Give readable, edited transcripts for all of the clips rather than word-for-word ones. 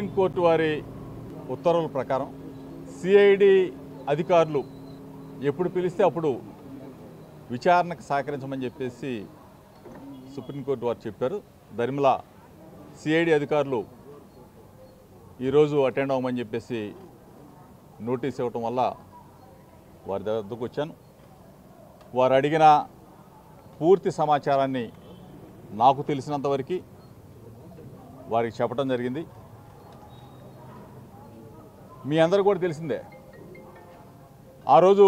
Supreme court వారి ఉత్తర్వుల ప్రకారం సిఐడి అధికారులు ఎప్పుడు పిలిస్తే అప్పుడు విచారణకు సహకరించమని చెప్పేసి సుప్రీంకోర్టు వారు చెప్పారు. దరిమిల సిఐడి అధికారులు ఈరోజు అటెండ్ అవ్వమని చెప్పేసి నోటీస్ ఇవ్వటం వల్ల వారి దగ్గరకు వచ్చాను. వారు అడిగిన పూర్తి సమాచారాన్ని నాకు తెలిసినంతవరకు వారికి చెప్పడం జరిగింది. మీ అందరూ కూడా తెలిసిందే, ఆ రోజు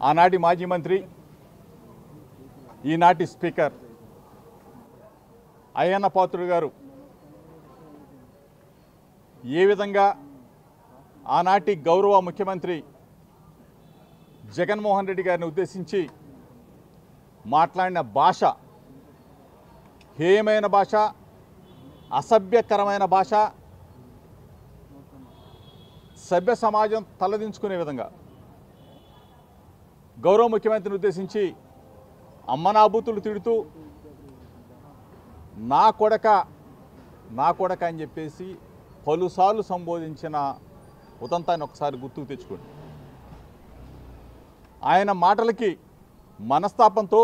ఆనాటి మాజీ మంత్రి ఈనాటి స్పీకర్ అయ్యన్న పాత్రుడు గారు ఏ విధంగా ఆనాటి గౌరవ ముఖ్యమంత్రి జగన్మోహన్ రెడ్డి గారిని ఉద్దేశించి మాట్లాడిన భాష హేయమైన భాష, అసభ్యకరమైన భాష, సభ్య సమాజం తలదించుకునే విధంగా గౌరవ ముఖ్యమంత్రిని ఉద్దేశించి అమ్మనాబూతులు తిడుతూ నా కొడక అని చెప్పేసి పలుసార్లు సంబోధించిన ఉదంతాన్ని ఒకసారి గుర్తుకు తెచ్చుకోండి. ఆయన మాటలకి మనస్తాపంతో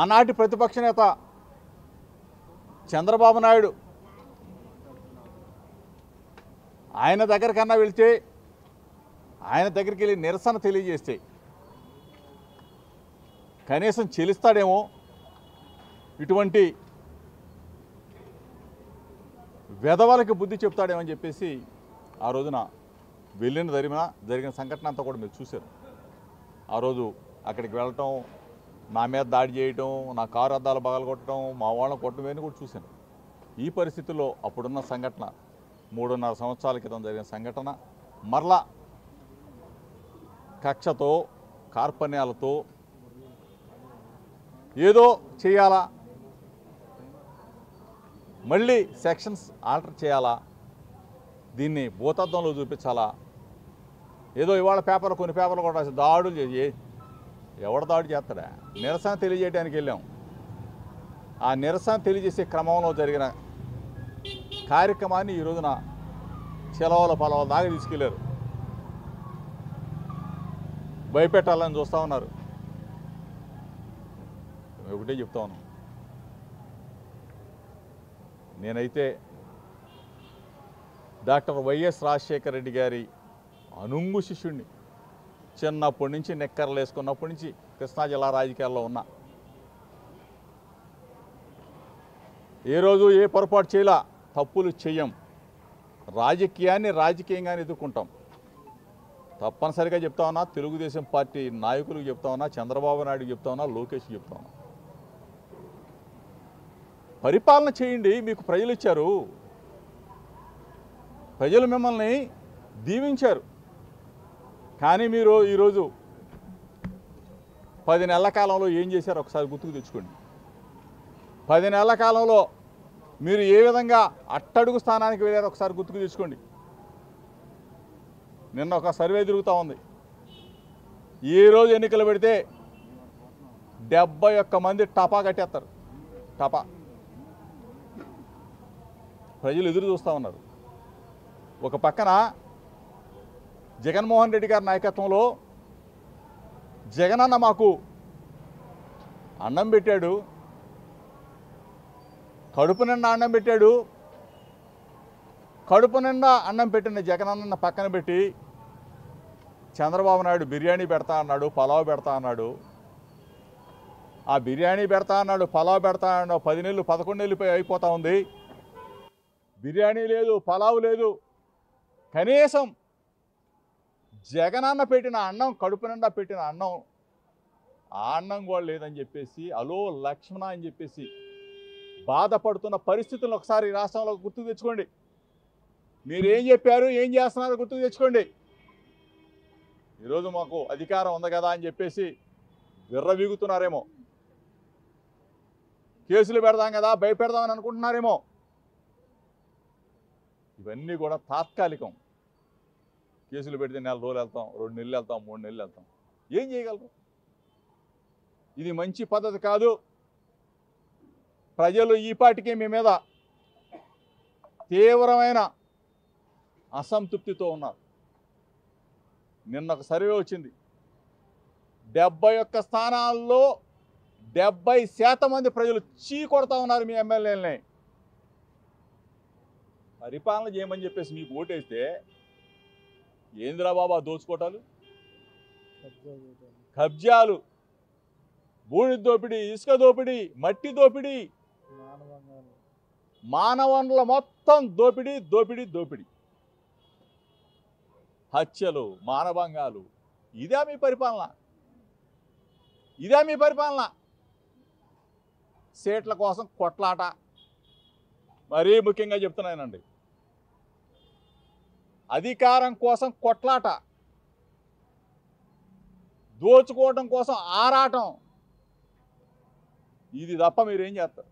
ఆనాటి ప్రతిపక్ష నేత చంద్రబాబు నాయుడు ఆయన దగ్గరికన్నా వెళ్తే, ఆయన దగ్గరికి వెళ్ళి నిరసన తెలియజేస్తే కనీసం చెల్లిస్తాడేమో, ఇటువంటి వెధవలకి బుద్ధి చెప్తాడేమని చెప్పేసి ఆ రోజున వెళ్ళిన జరిగిన సంఘటన అంతా కూడా మీరు చూశారు. ఆ రోజు అక్కడికి వెళ్ళటం, నా మీద దాడి చేయటం, నా కారు అద్దాలు పగలగొట్టడం, మా వాళ్ళని కొట్టడం అని కూడా చూశాను. ఈ పరిస్థితుల్లో అప్పుడున్న సంఘటన 3.5 సంవత్సరాల క్రితం జరిగిన సంఘటన మరలా కక్షతో కార్పణ్యాలతో ఏదో చేయాలా, మళ్ళీ సెక్షన్స్ ఆల్టర్ చేయాలా, దీన్ని భూతద్దంలో చూపించాలా, ఏదో ఇవాళ కొన్ని పేపర్లు కూడా దాడులు చేసి ఎవడు దాడి చేస్తాడా? నిరసన తెలియజేయడానికి వెళ్ళాం. ఆ నిరసన తెలియజేసే క్రమంలో జరిగిన కార్యక్రమాన్ని ఈ రోజున చెలవల పొలవల దాకా తీసుకెళ్లారు. భయపెట్టాలని చూస్తూ ఉన్నారు. ఒకటే చెప్తా ఉన్నాను, నేనైతే డాక్టర్ వైఎస్ రాజశేఖర రెడ్డి గారి అనుంగు శిష్యుడిని. చిన్నప్పటి నుంచి నెక్కర్లు వేసుకున్నప్పటి నుంచి కృష్ణా జిల్లా రాజకీయాల్లో ఉన్నా. ఏ రోజు ఏ పొరపాటు చేయలా, తప్పులు చెయ్యం. రాజకీయాన్ని రాజకీయంగానే ఎదుర్కొంటాం. తప్పనిసరిగా చెప్తా ఉన్నా, తెలుగుదేశం పార్టీ నాయకులకు చెప్తా ఉన్నా, చంద్రబాబు నాయుడుకి చెప్తా ఉన్నా, లోకేష్కి చెప్తా ఉన్నా, పరిపాలన చేయండి. మీకు ప్రజలు ఇచ్చారు, ప్రజలు మిమ్మల్ని దీవించారు. కానీ మీరు ఈరోజు 10 నెలల కాలంలో ఏం చేశారో ఒకసారి గుర్తుకు తెచ్చుకోండి. 10 నెలల కాలంలో మీరు ఏ విధంగా అట్టడుగు స్థానానికి వెళ్ళారో ఒకసారి గుర్తుకు తెచ్చుకోండి. నిన్న ఒక సర్వే తిరుగుతూ ఉంది. ఈ రోజు ఎన్నికలు పెడితే 71 మంది టపా కట్టేస్తారు. టపా. ప్రజలు ఎదురు చూస్తూ ఉన్నారు. ఒక పక్కన జగన్మోహన్ రెడ్డి గారి నాయకత్వంలో జగనన్న మాకు అన్నం పెట్టాడు, కడుపు నిండా అన్నం పెట్టాడు. కడుపు నిండా అన్నం పెట్టిన జగనన్న పక్కన పెట్టి చంద్రబాబు నాయుడు బిర్యానీ పెడతా అన్నాడు, పలావ్ పెడతా అన్నాడు. ఆ బిర్యానీ పెడతా అన్నాడు, పలావ్ పెడతా అన్నాడు. 10 నెలలు 11 నెలలు అయిపోతూ ఉంది. బిర్యానీ లేదు, పలావ్ లేదు. కనీసం జగనన్న పెట్టిన అన్నం, కడుపు నిండా పెట్టిన అన్నం, ఆ అన్నం కూడా లేదని చెప్పేసి అలో లక్ష్మణ అని చెప్పేసి బాధపడుతున్న పరిస్థితులను ఒకసారి రాష్ట్రంలో గుర్తుకు తెచ్చుకోండి. మీరు ఏం చెప్పారు, ఏం చేస్తున్నారో గుర్తుకు తెచ్చుకోండి. ఈరోజు మాకు అధికారం ఉంది కదా అని చెప్పేసి విర్రవీగుతున్నారేమో, కేసులు పెడదాం కదా భయపెడదామని అనుకుంటున్నారేమో. ఇవన్నీ కూడా తాత్కాలికం. కేసులు పెడితే 4 రోజులు వెళ్తాం, 2 నెలలు వెళ్తాం, 3 నెలలు వెళ్తాం. ఏం చేయగలరు? ఇది మంచి పద్ధతి కాదు. ప్రజలు ఈపాటికే మీ మీద తీవ్రమైన అసంతృప్తితో ఉన్నారు. నిన్న ఒక సర్వే వచ్చింది, 71 స్థానాల్లో 70% మంది ప్రజలు చీ కొడతా ఉన్నారు మీ ఎమ్మెల్యేలని. పరిపాలన చేయమని చెప్పేసి మీకు ఓటేస్తే ఏందిరా బాబా దోచుకోవటాలు, కబ్జాలు, భూమి దోపిడీ, ఇసుక దోపిడీ, మట్టి దోపిడీ, మానవ వనరుల మొత్తం దోపిడీ దోపిడీ దోపిడీ, హత్యలు, మానభంగాలు. ఇదే మీ పరిపాలన, ఇదే మీ పరిపాలన. సీట్ల కోసం కొట్లాట. మరీ ముఖ్యంగా చెప్తున్నానండి, అధికారం కోసం కొట్లాట, దోచుకోవడం కోసం ఆరాటం. ఇది తప్ప మీరేం చేస్తారు?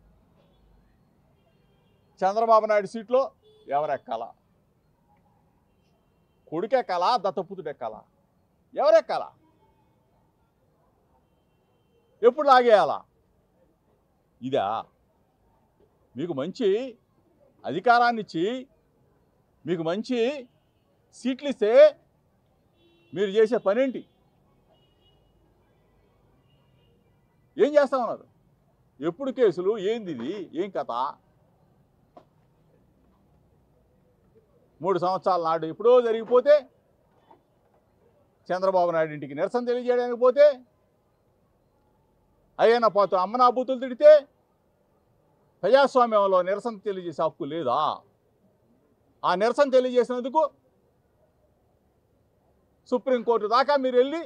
చంద్రబాబు నాయుడు సీట్లో ఎవరెక్కాలా? కొడుకెక్కాలా, దత్తపుత్రుడెక్కాలా? ఎవరెక్కాలా? ఎప్పుడు లాగేయాలా? ఇదా మీకు మంచి అధికారాన్ని ఇచ్చి, మీకు మంచి సీట్లు ఇస్తే మీరు చేసే పనేంటి? ఏం చేస్తా ఉన్నారు? ఎప్పుడు కేసులు? ఏంది ఇది? ఏం కథ? 3 సంవత్సరాల నాడు ఎప్పుడో జరిగిపోతే, చంద్రబాబు నాయుడు ఇంటికి నిరసన తెలియజేయడానికి పోతే, అయ్యన్న పోతూ అమ్మనా బూతులు తిడితే, ప్రజాస్వామ్యంలో నిరసన తెలియజేసే హక్కు లేదా? ఆ నిరసన తెలియజేసినందుకు సుప్రీంకోర్టు దాకా మీరు వెళ్ళి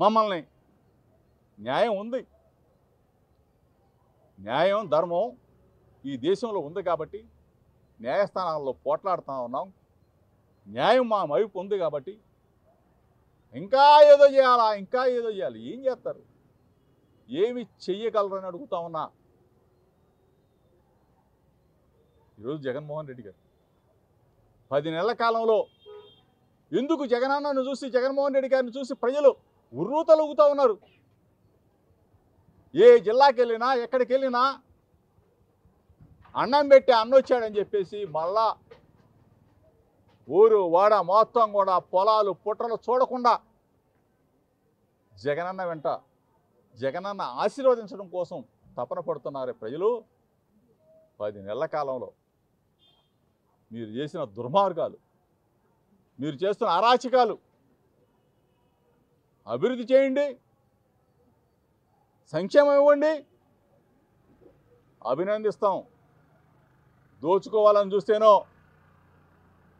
మమ్మల్ని, న్యాయం ఉంది, న్యాయం ధర్మం ఈ దేశంలో ఉంది కాబట్టి న్యాయస్థానాల్లో పోట్లాడుతూ ఉన్నాం. న్యాయం మా వైపు ఉంది కాబట్టి ఇంకా ఏదో చేయాలా, ఇంకా ఏదో చేయాలి. ఏం చేస్తారు? ఏమి చెయ్యగలరని అడుగుతా ఉన్నా. ఈరోజు జగన్మోహన్ రెడ్డి గారు 10 నెలల కాలంలో ఎందుకు జగనన్నను చూసి, జగన్మోహన్ రెడ్డి గారిని చూసి ప్రజలు ఉర్రూతలుగుతూ ఉన్నారు? ఏ జిల్లాకి వెళ్ళినా, ఎక్కడికి వెళ్ళినా అన్నం పెట్టి అన్నొచ్చాడని చెప్పేసి మళ్ళా ఊరు వాడ మొత్తం కూడా పొలాలు పుట్రలు చూడకుండా జగనన్న వెంట, జగనన్న ఆశీర్వదించడం కోసం తపన పడుతున్నారు ప్రజలు. 10 నెలల కాలంలో మీరు చేసిన దుర్మార్గాలు, మీరు చేస్తున్న అరాచకాలు, అభివృద్ధి చేయండి, సంక్షేమం ఇవ్వండి, అభినందిస్తాం. దోచుకోవాలని చూస్తేనో,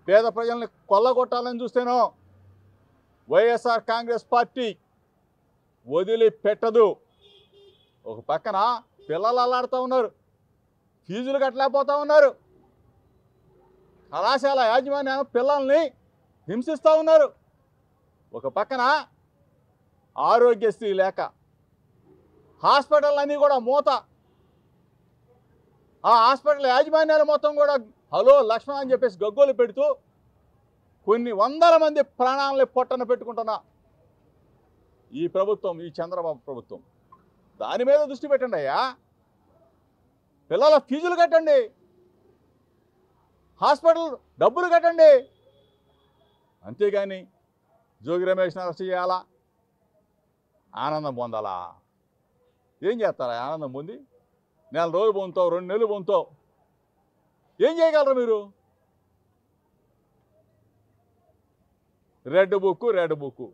పేద ప్రజల్ని కొల్లగొట్టాలని చూస్తేనో వైఎస్ఆర్ కాంగ్రెస్ పార్టీ వదిలిపెట్టదు. ఒక పక్కన పిల్లలు అల్లాడుతూ ఉన్నారు, ఫీజులు కట్టలేకపోతూ ఉన్నారు, కళాశాల యాజమాన్యం పిల్లల్ని హింసిస్తూ ఉన్నారు. ఒక పక్కన ఆరోగ్యశ్రీ లేక హాస్పిటల్ అన్నీ కూడా మూత. ఆ హాస్పిటల్ యాజమాన్యాలు మొత్తం కూడా హలో లక్ష్మణ్ అని చెప్పేసి గగ్గోలు పెడుతూ కొన్ని వందల మంది ప్రాణాలని పొట్టన పెట్టుకుంటున్న ఈ ప్రభుత్వం, ఈ చంద్రబాబు ప్రభుత్వం, దాని మీద దృష్టి పెట్టండి అయ్యా. పిల్లల ఫీజులు కట్టండి, హాస్పిటల్ డబ్బులు కట్టండి. అంతేగాని జోగి రమేష్ని అరెస్ట్ చేయాలా, ఆనందం పొందాలా? ఏం చేస్తారా ఆనందం పొంది? 4 రోజులు పొందుతావు, 2 నెలలు పొందుతావు, ఏం చేయగలరు మీరు? Red book